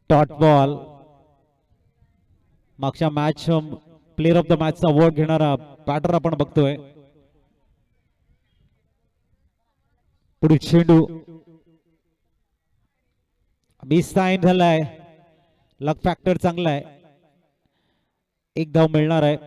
Dot ball. मागच्या match player of the मॅचचा award घेणारा बॅटर आपण बघतोय. पुढे चेंडू मिस टाइम झालाय. लक फॅक्टर चांगला आहे. एक धाव मिळणार आहे.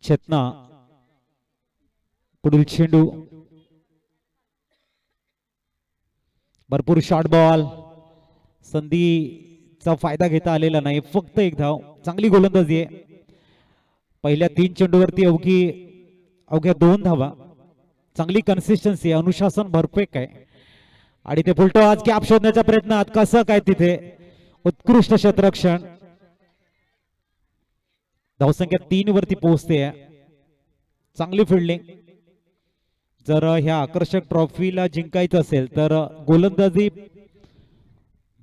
चेतना. पुढील चेंडू भरपूर शॉर्ट बॉल. संधीचा फायदा घेता आलेला नाही. फक्त एक धाव. चांगली गोलंदाजी आहे. पहिल्या 3 चेंडूवरती अवघ्या 2 धावा. चांगली कन्सिस्टन्सी. अनुशासन भरपेक आहे. आणि ते फुलटो आज कॅप शोधण्याच्या प्रयत्नात कसं काय तिथे उत्कृष्ट क्षेत्ररक्षण. धावसंख्या 3 वरती पोहोचते. चांगली फिल्डिंग. जर ह्या आकर्षक ट्रॉफीला जिंकायचं असेल तर गोलंदाजी,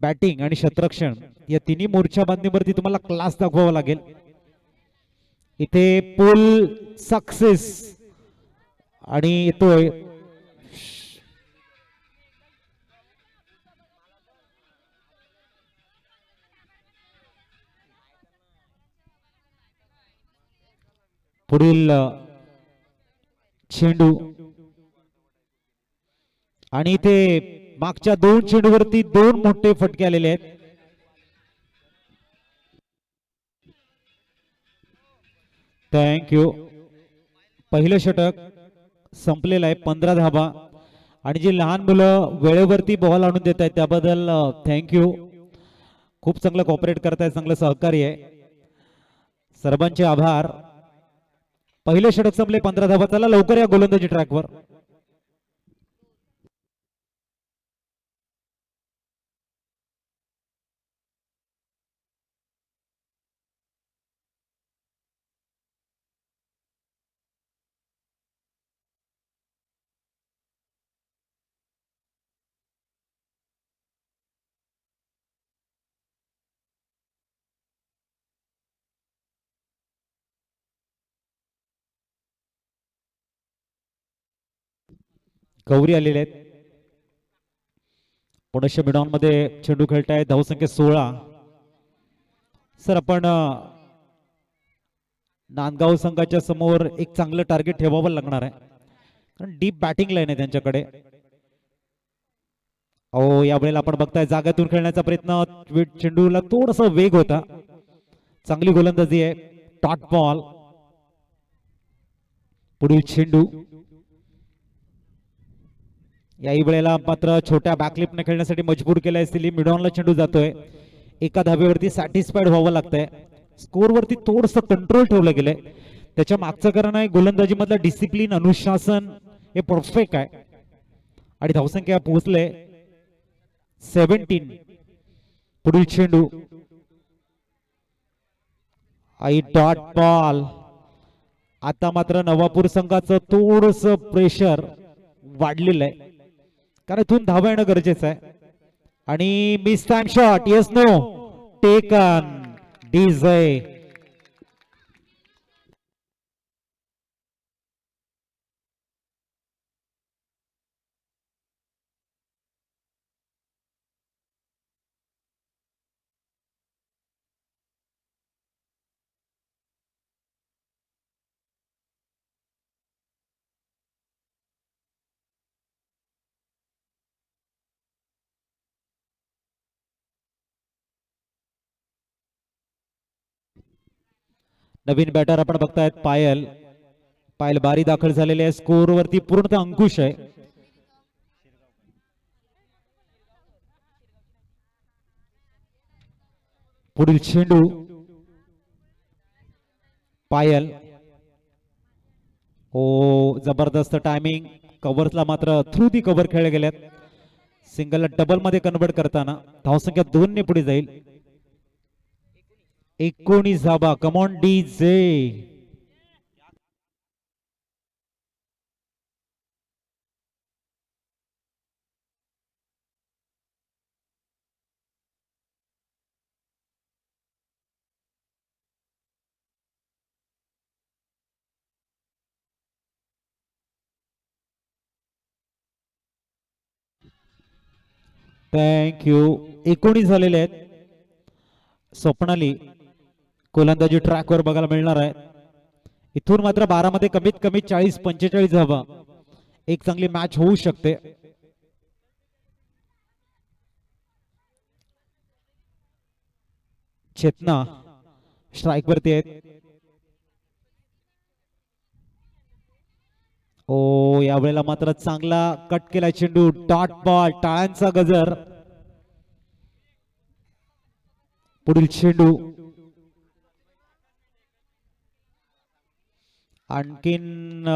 बॅटिंग आणि क्षेत्ररक्षण या तिन्ही मोर्चा बांधणीवरती तुम्हाला क्लास दाखवावा लागेल. इथे पुल सक्सेस आणि येतोय पुढील चेंडू. आणि इथे मागच्या 2 चेंडूवरती 2 मोठे फटके आलेले आहेत. थँक्यू. पहिलं षटक संपलेलं आहे. 15 धाबा. आणि जी लहान मुलं वेळेवरती बॉल आणून देत आहेत त्याबद्दल थँक्यू. खूप चांगलं कॉपरेट करतायत. चांगलं सहकार्य आहे. सर्वांचे आभार. पहिले षटक संपले. 15 धाबा. चला लवकर या गोलंदाजी ट्रॅकवर. गौरी आलेले आहेत. पुणे मिडॉन मध्ये चेंडू खेळताय. धावसंख्या 16. सर आपण नांदगाव संघाच्या समोर एक चांगलं टार्गेट ठेवावं लागणार आहे. कारण डीप बॅटिंग लाईन आहे त्यांच्याकडे. अहो यावेळेला आपण बघताय जाग्यातून खेळण्याचा प्रयत्न. चेंडूला थोडासा वेग होता. चांगली गोलंदाजी आहे. Dot ball. पुढील चेंडू. याही वेळेला मात्र छोट्या बॅकलिपने खेळण्यासाठी मजबूर केलाय सिली. मिडॉनला चेंडू जातोय. एका धावेवरती सॅटिस्फाईड व्हावं लागतंय. स्कोरवरती थोडस कंट्रोल ठेवलं गेलंय. त्याच्या मागचं कारण आहे गोलंदाजी मधलं डिसिप्लिन, अनुशासन हे परफेक्ट आहे. आणि धावसंख्या पोहोचले 17. पुढील चेंडू. I dot ball. आता मात्र नवापूर संघाचं थोडस प्रेशर वाढलेलं आहे. कारण इथून धावा येणं गरजेचं आहे. आणि mistime shot. Yes no taken. DJ. नवीन बॅटर आपण बघतायत पायल. पायल बारी दाखल झालेली आहे. स्कोर वरती पूर्णतः अंकुश आहे. पुढील चेंडू. पायल. ओ जबरदस्त टायमिंग. कव्हर्सला मात्र थ्रू दी कव्हर खेळले गेल्यात. सिंगल डबल मध्ये कन्वर्ट करताना धावसंख्या 2 ने पुढे जाईल. 19 धाबा. Come on DJ. थँक्यू. 19 झालेले आहेत. स्वप्नाली गोलंदाजी ट्रॅकवर बघायला मिळणार आहे. इथून मात्र 12 मध्ये कमीत कमी 40-45 हवा. एक चांगली मॅच होऊ शकते. चेतना स्ट्राईक वरती आहेत. ओ यावेळेला मात्र चांगला कट केला चेंडू. Dot ball. टाळ्यांचा गजर. पुढील चेंडू आणखीन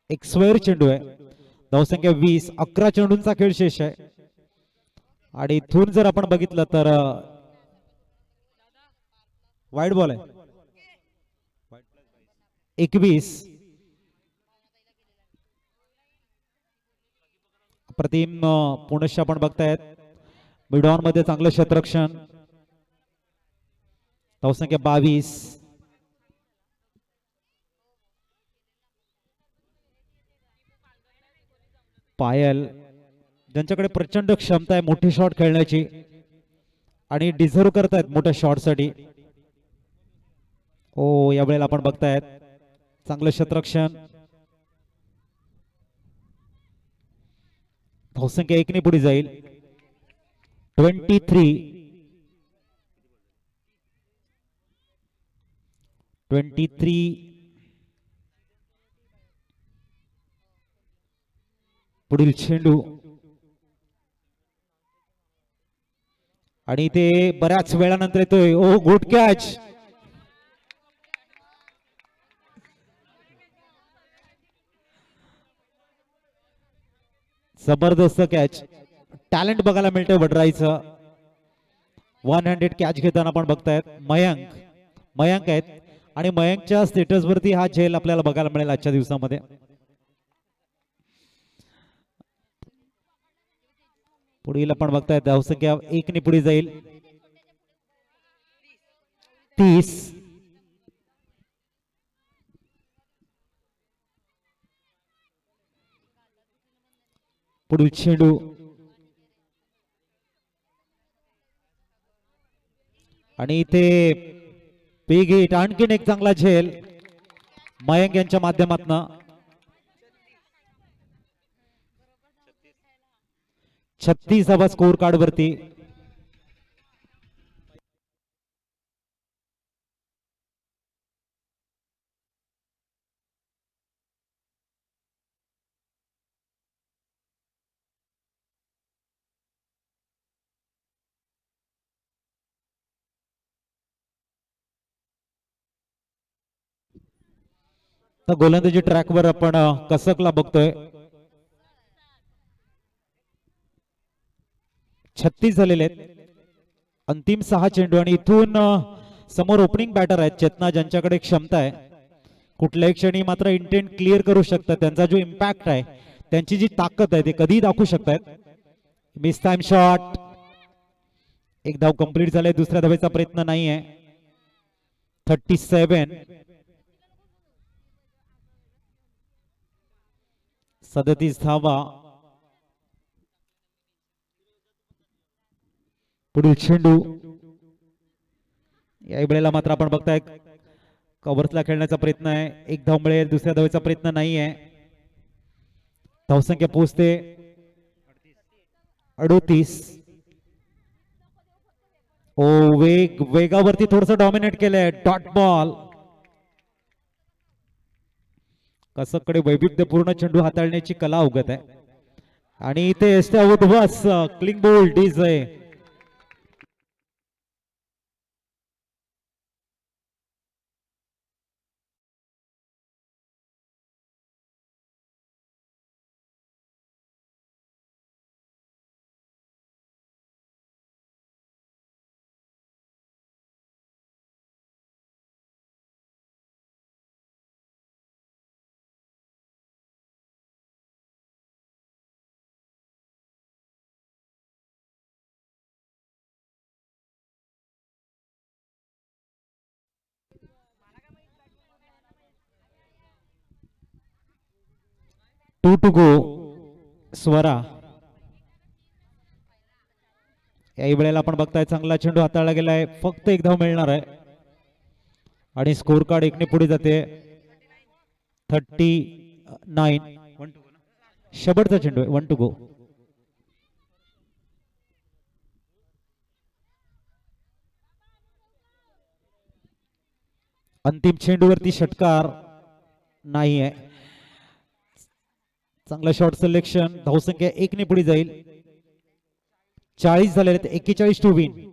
एक स्क्वेअर चेंडू आहे. धावसंख्या 20. 11 चेंडूंचा खेळ शेष आहे. आणि इथून जर आपण बघितलं तर वाईड बॉल आहे. 21. प्रतिम पुनश्च आपण बघतायत. मिडॉन मध्ये चांगलं क्षेत्ररक्षण. धावसंख्या 22. पायल ज्यांच्याकडे प्रचंड क्षमता आहे मोठी शॉट खेळण्याची आणि डिझर्व करतायत मोठ्या शॉटसाठी. ओ यावेळेला आपण बघतायत चांगलं क्षेत्ररक्षण. धावसंख्या 1 ने पुढे जाईल. 23. पुढील चेंडू आणि ते बऱ्याच वेळानंतर येतोय. ओ गुड कॅच. जबरदस्त कॅच. टॅलेंट बघायला मिळतंय वडराईचं. 1 हँडेड कॅच घेताना आपण बघतायत. मयंक आहेत आणि मयंकच्या स्टेटस वरती हा झेल आपल्याला बघायला मिळेल आजच्या दिवसामध्ये. पुढील आपण बघतायत धावसंख्या 1 ने पुढे जाईल. 30. पुढील चेंडू आणि इथे बिग हिट. आणखीन एक चांगला झेल मयंक यांच्या माध्यमातून. 36 हवा स्कोर कार्ड वरती. गोलंदाजी ट्रॅकवर आपण कसकला बघतोय. 36 झालेले आहेत. अंतिम 6 चेंडू आणि इथून समोर ओपनिंग बॅटर आहेत चेतना ज्यांच्याकडे क्षमता आहे. कुठल्याही क्षणी मात्र इंटेंट क्लिअर करू शकतात. त्यांचा जो इम्पॅक्ट आहे त्यांची जी ताकद आहे ते कधीही दाखवू शकतात. Miss time shot. एक धाव कंप्लीट झालाय. दुसऱ्या धावेचा प्रयत्न नाहीये. 37. 37 धावा. पुढील चेंडू या वेळेला मात्र आपण बघताय कव्हर्सला खेळण्याचा प्रयत्न आहे. एक धाव मिळेल. दुसऱ्या धावेचा प्रयत्न नाहीये. धावसंख्या पोहोचते 38. ओ वेगावरती थोडस डॉमिनेट केलंय. Dot ball. कसकडे वैविध्यपूर्ण चेंडू हाताळण्याची कला अवगत आहे आणि इथे बस क्लिंग बोल्ड इज आहे. Two to go. स्वरा याही वेळेला आपण बघताय चांगला चेंडू हाताळला गेलाय, फक्त एक धाव मिळणार आहे आणि स्कोर कार्ड एकने पुढे जाते. 39. शेवटचा चेंडू आहे, 1 to go. अंतिम चेंडूवरती षटकार नाही आहे. चांगला शॉट सिलेक्शन. धावसंख्या एकने पुढे जाईल. 40 झालेले, 41 टू विन.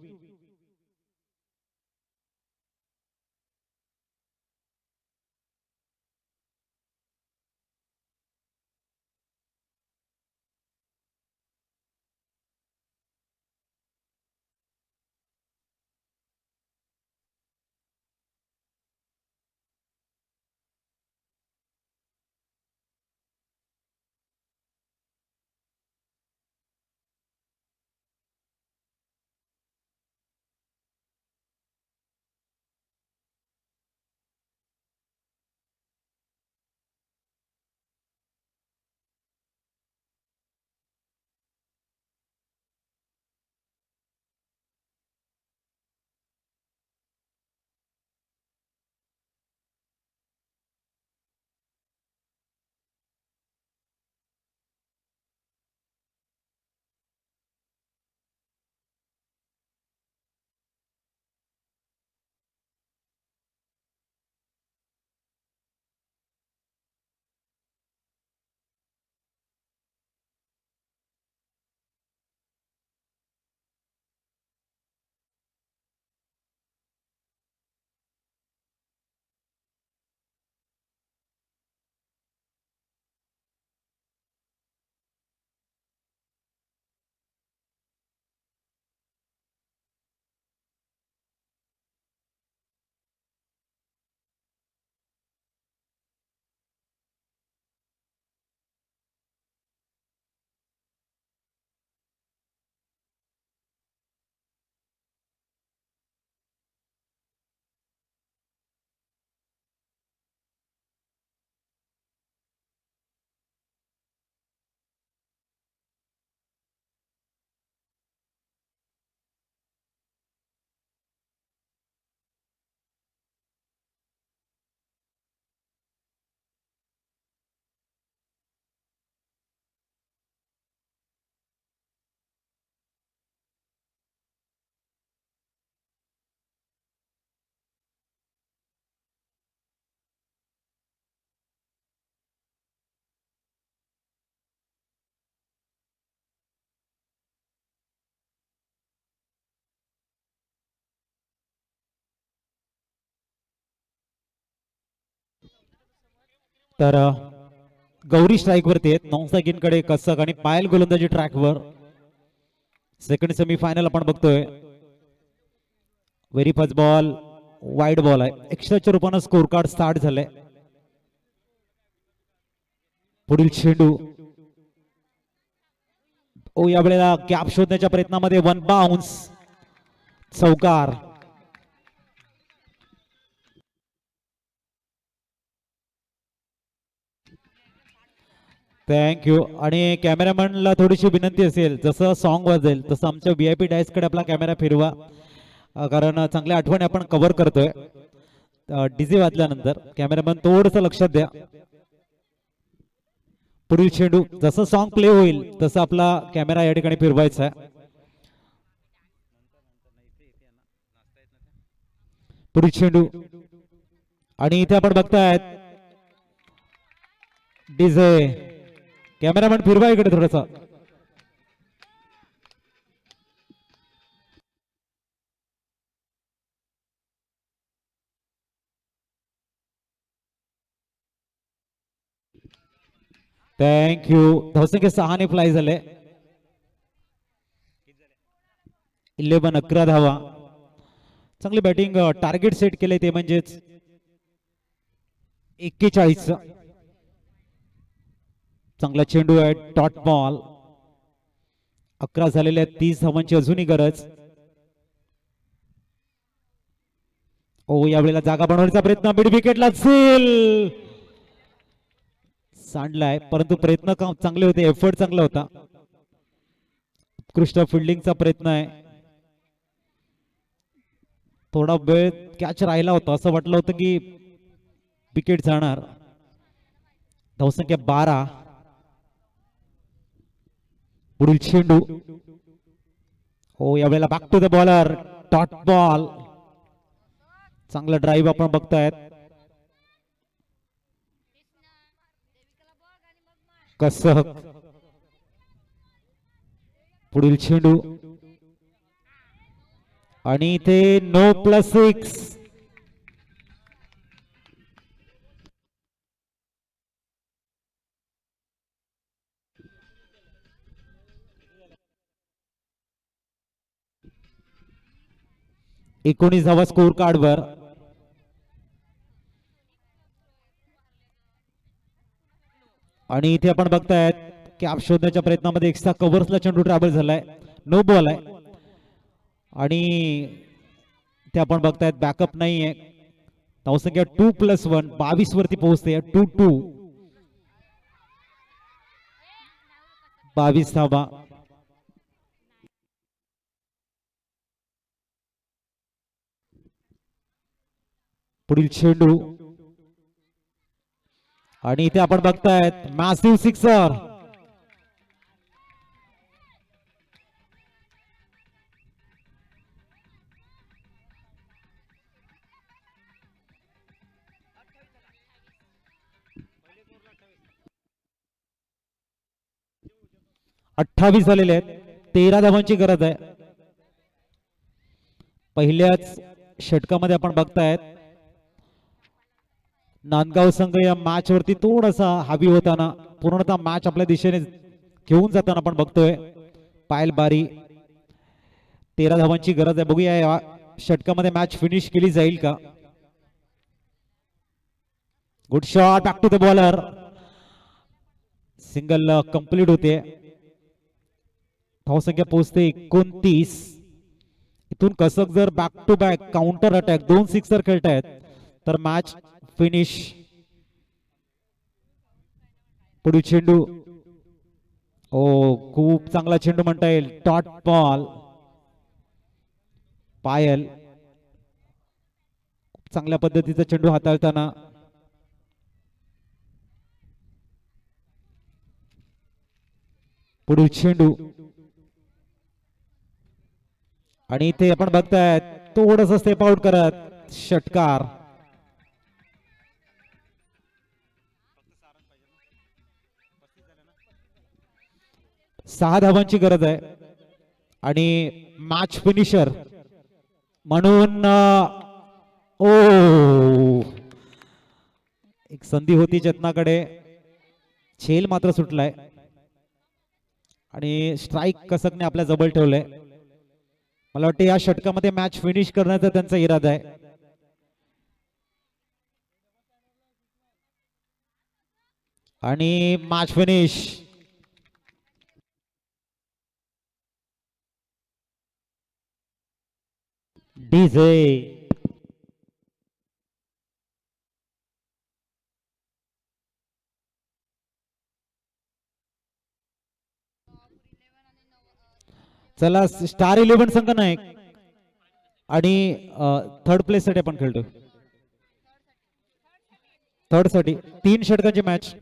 तर गौरी स्ट्राईक वरती आहेत. नॉनसाकींकडे कसक आणि पायल गोलंदाजी ट्रॅकवर. सेकंड सेमीफायनल आपण बघतोय. Very first ball wide ball आहे. एक्स्ट्राच्या रूपानं स्कोर कार्ड स्टार्ट झालंय. पुढील चेंडू. ओ या वेळेला गॅप शोधण्याच्या प्रयत्नामध्ये 1 बाउन्स. चौकार. थँक्यू. आणि कॅमेरामॅनला थोडीशी विनंती असेल, जसं सॉन्ग वाजेल तसं आमच्या VIP डायस कडे आपला कॅमेरा फिरवा, कारण चांगल्या आठवणी आपण कव्हर करतोय. डीजे वाजल्यानंतर कॅमेरामॅन थोडस लक्षात द्या. पुढील चेंडू. जसं सॉन्ग प्ले होईल तसं आपला कॅमेरा या ठिकाणी फिरवायचा आहे. पुढील चेंडू. आणि इथे आपण बघतायत डीजे. कॅमेरामॅन फिरवा इकडे थोडासा. थँक्यू. धावसंख्या 6 फ्लाय झाले. 11 धावा. चांगली बॅटिंग. टार्गेट सेट केले ते म्हणजेच 41. चांगला चेंडू आहे. Dot ball. 11 झालेले आहेत. 30 धावांची अजूनही गरज. ओ यावेळेला जागा बनवण्याचा प्रयत्न. मिड विकेटला झेल सांडलाय, परंतु प्रयत्न चांगले होते. एफर्ट चांगला होता. उत्कृष्ट फिल्डिंगचा प्रयत्न आहे. थोडा वेळ कॅच राहिला होता, असं वाटलं होतं की विकेट जाणार. धावसंख्या 12. पुढील चेंडू. हो, यावेळेला back to the bowler. Dot ball. चांगला ड्राईव्ह आपण बघतायत. कसं पुढील चेंडू आणि इथे नो +6. एकोणीस धावा स्कोर कार्डवर. आणि इथे आपण बघतायत कॅप शोधण्याच्या प्रयत्नामध्ये एक्स्ट्रा कव्हर्सला चेंडू ट्रॅव्हल झालाय. नो बॉल आहे आणि ते आपण बघतायत बॅकअप नाहीये. धावसंख्या 2+1 22 वरती पोहोचते. 2-2. 22 धावा. पुढील चेंडू आणि इथे आपण बघतायत मॅसिव्ह सिक्सर. अठ्ठावीस झालेले आहेत. 13 धावांची गरज आहे. पहिल्याच षटकामध्ये आपण बघतायत नांदगाव संघ या मॅच वरती थोडासा हावी होताना, पूर्णतः मॅच आपल्या दिशेने घेऊन जाताना आपण बघतोय. पायल बारी. 13 धावांची गरज आहे. बघूया या षटकामध्ये मॅच फिनिश केली जाईल का. Good shot. Back to the bowler. Single complete होते. धावसंख्या पोहोचते 29. इथून कसं जर back to back counter attack 2 sixer खेळतायत तर मॅच फिनिश. पुढील चेंडू. ओ, खूप चांगला चेंडू म्हणता येईल. Dot ball. पायल चांगल्या पद्धतीचा चेंडू हाताळताना. पुढील चेंडू आणि इथे आपण बघतायत थोडस स्टेप आउट करत षटकार. सहा धावांची गरज आहे आणि मॅच फिनिशर म्हणून ओ, एक संधी होती चेतनाकडे. झेल मात्र सुटलाय आणि स्ट्राईक कसकने आपल्या जवळ ठेवलंय. मला वाटतं या षटकामध्ये मॅच फिनिश करण्याचा त्यांचा इरादा आहे. आणि मॅच फिनिश. डीजे. चला, स्टार 11 संघ नायक आणि थर्ड प्लेस साठी आपण खेळतो. थर्ड साठी 3 षटकांची मॅच.